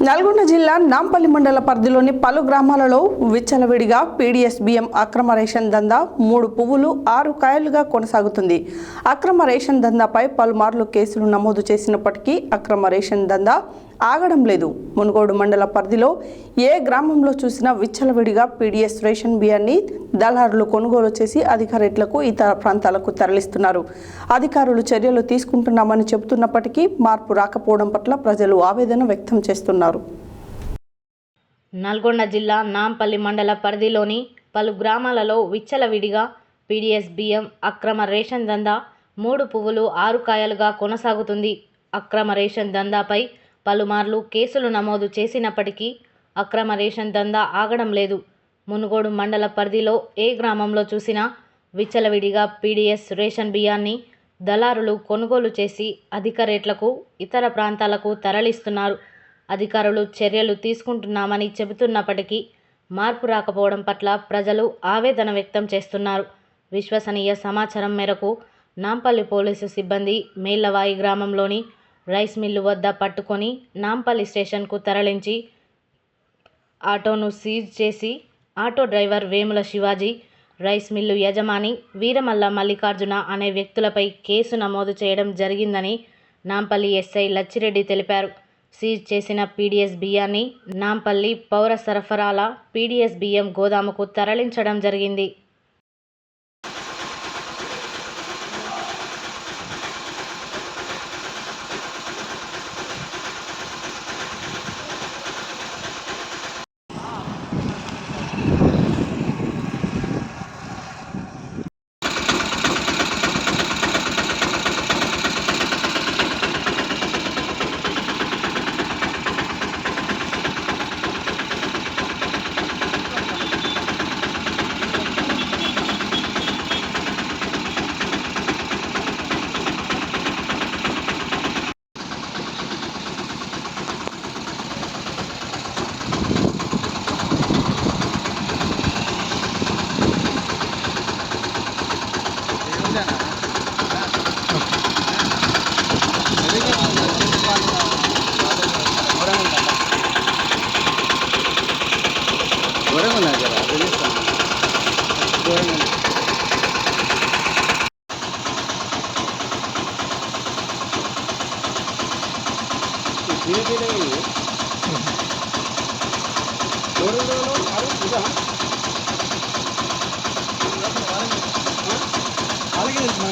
నల్గొండ జిల్లా నాంపల్లి మండల పరిధిలోని పలు గ్రామాలలో విచ్చలవిడిగా పీడీఎస్ బియ్యం అక్రమ రేషన్ దందా 3 పువ్వులు 6 కాయలుగా కొనసాగుతుంది. అక్రమ రేషన్ దందాపై పలుమార్లు కేసులు నమోదు చేసినప్పటికీ అక్రమ రేషన్ దందా ఆగడం లేదు. మునుగోడు మండల పరిధిలో ఏ గ్రామంలో చూసినా విచ్చలవిడిగా పీడీఎస్ రేషన్ బియ్యాన్ని దళారులు కొనుగోలు చేసి అధిక రేట్లకు ఇతర ప్రాంతాలకు తరలిస్తున్నారు. అధికారులు చర్యలు తీసుకుంటున్నామని చెబుతున్నప్పటికీ మార్పు రాకపోవడం పట్ల ప్రజలు ఆవేదన వ్యక్తం చేస్తున్నారు. నల్గొండ జిల్లా నాంపల్లి మండల పరిధిలోని పలు గ్రామాలలో విచ్చలవిడిగా పీడీఎస్ బియ్యం అక్రమ రేషన్ దందా 3 పువ్వులు 6 కాయలుగా కొనసాగుతుంది. అక్రమ రేషన్ దందాపై పలుమార్లు కేసులు నమోదు చేసినప్పటికీ అక్రమ రేషన్ దందా ఆగడం లేదు. మునుగోడు మండల పరిధిలో ఏ గ్రామంలో చూసినా విచ్చలవిడిగా పీడీఎస్ రేషన్ బియ్యాన్ని దళారులు కొనుగోలు చేసి అధిక రేట్లకు ఇతర ప్రాంతాలకు తరలిస్తున్నారు. అధికారులు చర్యలు తీసుకుంటున్నామని చెబుతున్నప్పటికీ మార్పు రాకపోవడం పట్ల ప్రజలు ఆవేదన వ్యక్తం చేస్తున్నారు. విశ్వసనీయ సమాచారం మేరకు నాంపల్లి పోలీసు సిబ్బంది మేళ్లవాయి గ్రామంలోని రైస్ మిల్లు వద్ద పట్టుకొని నాంపల్లి స్టేషన్కు తరలించి ఆటోను సీజ్ చేసి auto driver Vemula Shivaji, rice mill యజమాని వీరమల్ల మల్లికార్జున అనే వ్యక్తులపై కేసు నమోదు చేయడం జరిగిందని నాంపల్లి ఎస్ఐ లచ్చిరెడ్డి తెలిపారు. సీజ్ చేసిన పీడీఎస్ బియ్యాన్ని నాంపల్లి పౌర సరఫరాల పీడీఎస్ బియ్యం గోదాముకు తరలించడం జరిగింది.